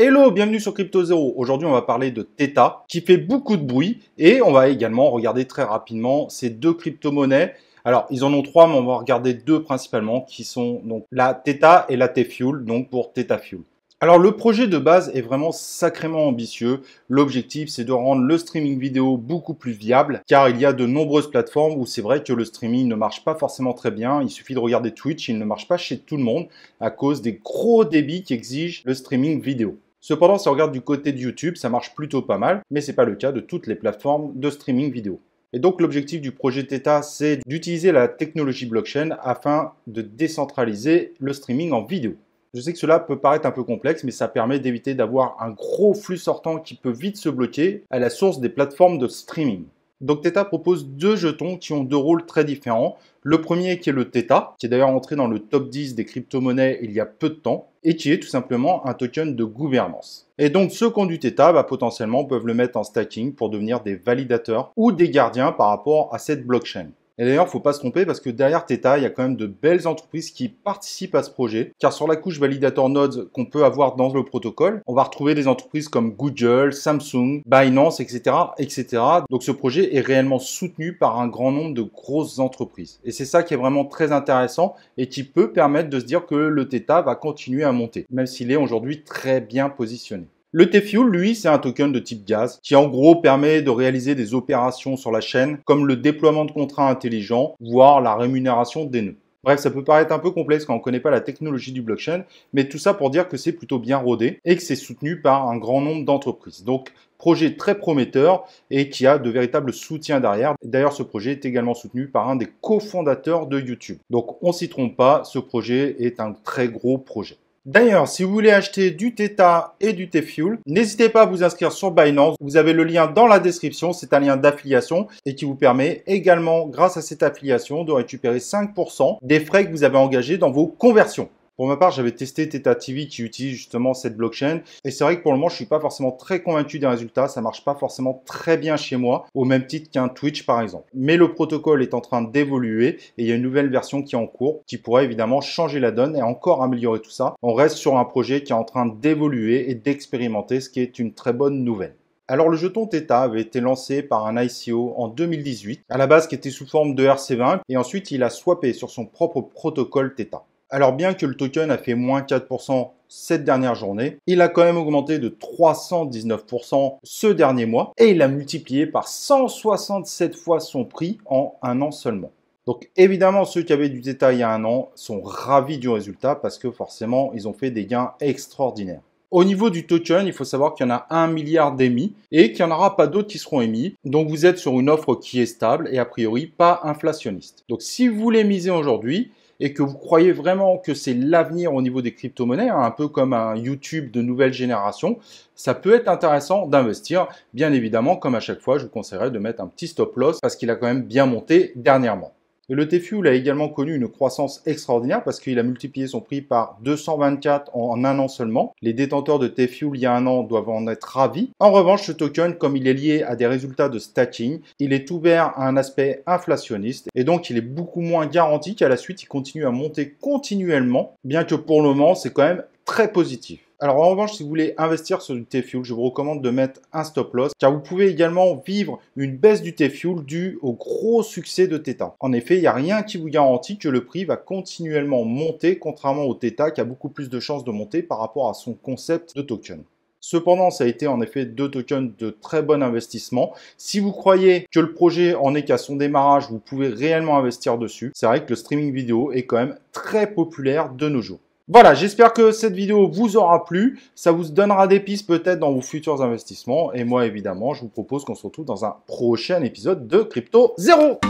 Hello, bienvenue sur Crypto Zero. Aujourd'hui, on va parler de Theta qui fait beaucoup de bruit et on va également regarder très rapidement ces deux crypto-monnaies. Alors, ils en ont trois, mais on va regarder deux principalement qui sont donc la Theta et la T-Fuel, donc pour ThetaFuel. Alors, le projet de base est vraiment sacrément ambitieux. L'objectif, c'est de rendre le streaming vidéo beaucoup plus viable, car il y a de nombreuses plateformes où c'est vrai que le streaming ne marche pas forcément très bien. Il suffit de regarder Twitch, il ne marche pas chez tout le monde à cause des gros débits qu'exige le streaming vidéo. Cependant, si on regarde du côté de YouTube, ça marche plutôt pas mal, mais ce n'est pas le cas de toutes les plateformes de streaming vidéo. Et donc, l'objectif du projet Theta, c'est d'utiliser la technologie blockchain afin de décentraliser le streaming en vidéo. Je sais que cela peut paraître un peu complexe, mais ça permet d'éviter d'avoir un gros flux sortant qui peut vite se bloquer à la source des plateformes de streaming. Donc Theta propose deux jetons qui ont deux rôles très différents. Le premier qui est le Theta, qui est d'ailleurs entré dans le top 10 des crypto-monnaies il y a peu de temps, et qui est tout simplement un token de gouvernance. Et donc ceux qui ont du Theta, potentiellement peuvent le mettre en stacking pour devenir des validateurs ou des gardiens par rapport à cette blockchain. Et d'ailleurs, il ne faut pas se tromper parce que derrière Theta, il y a quand même de belles entreprises qui participent à ce projet. Car sur la couche validator nodes qu'on peut avoir dans le protocole, on va retrouver des entreprises comme Google, Samsung, Binance, etc., etc. Donc ce projet est réellement soutenu par un grand nombre de grosses entreprises. Et c'est ça qui est vraiment très intéressant et qui peut permettre de se dire que le Theta va continuer à monter, même s'il est aujourd'hui très bien positionné. Le T-Fuel, lui, c'est un token de type gaz qui en gros permet de réaliser des opérations sur la chaîne comme le déploiement de contrats intelligents, voire la rémunération des nœuds. Bref, ça peut paraître un peu complexe quand on ne connaît pas la technologie du blockchain, mais tout ça pour dire que c'est plutôt bien rodé et que c'est soutenu par un grand nombre d'entreprises. Donc, projet très prometteur et qui a de véritables soutiens derrière. D'ailleurs, ce projet est également soutenu par un des cofondateurs de YouTube. Donc, on ne s'y trompe pas, ce projet est un très gros projet. D'ailleurs, si vous voulez acheter du Theta et du T-Fuel, n'hésitez pas à vous inscrire sur Binance. Vous avez le lien dans la description, c'est un lien d'affiliation et qui vous permet également, grâce à cette affiliation, de récupérer 5% des frais que vous avez engagés dans vos conversions. Pour ma part, j'avais testé Theta TV qui utilise justement cette blockchain et c'est vrai que pour le moment, je ne suis pas forcément très convaincu des résultats. Ça ne marche pas forcément très bien chez moi, au même titre qu'un Twitch par exemple. Mais le protocole est en train d'évoluer et il y a une nouvelle version qui est en cours qui pourrait évidemment changer la donne et encore améliorer tout ça. On reste sur un projet qui est en train d'évoluer et d'expérimenter, ce qui est une très bonne nouvelle. Alors le jeton Theta avait été lancé par un ICO en 2018, à la base qui était sous forme de RC20 et ensuite il a swappé sur son propre protocole Theta. Alors bien que le token a fait moins 4% cette dernière journée, il a quand même augmenté de 319% ce dernier mois et il a multiplié par 167 fois son prix en un an seulement. Donc évidemment, ceux qui avaient du Theta il y a un an sont ravis du résultat parce que forcément, ils ont fait des gains extraordinaires. Au niveau du token, il faut savoir qu'il y en a 1 milliard d'émis et qu'il n'y en aura pas d'autres qui seront émis. Donc vous êtes sur une offre qui est stable et a priori pas inflationniste. Donc si vous voulez miser aujourd'hui, et que vous croyez vraiment que c'est l'avenir au niveau des crypto-monnaies, un peu comme un YouTube de nouvelle génération, ça peut être intéressant d'investir. Bien évidemment, comme à chaque fois, je vous conseillerais de mettre un petit stop loss parce qu'il a quand même bien monté dernièrement. Et le T-Fuel a également connu une croissance extraordinaire parce qu'il a multiplié son prix par 224 en un an seulement. Les détenteurs de T-Fuel il y a un an doivent en être ravis. En revanche, ce token, comme il est lié à des résultats de stacking, il est ouvert à un aspect inflationniste et donc il est beaucoup moins garanti qu'à la suite, il continue à monter continuellement, bien que pour le moment, c'est quand même très positif. Alors en revanche, si vous voulez investir sur du T-Fuel, je vous recommande de mettre un stop loss car vous pouvez également vivre une baisse du T-Fuel due au gros succès de Theta. En effet, il n'y a rien qui vous garantit que le prix va continuellement monter contrairement au Theta qui a beaucoup plus de chances de monter par rapport à son concept de token. Cependant, ça a été en effet deux tokens de très bon investissement. Si vous croyez que le projet en est qu'à son démarrage, vous pouvez réellement investir dessus. C'est vrai que le streaming vidéo est quand même très populaire de nos jours. Voilà, j'espère que cette vidéo vous aura plu. Ça vous donnera des pistes peut-être dans vos futurs investissements. Et moi, évidemment, je vous propose qu'on se retrouve dans un prochain épisode de Crypto Zero.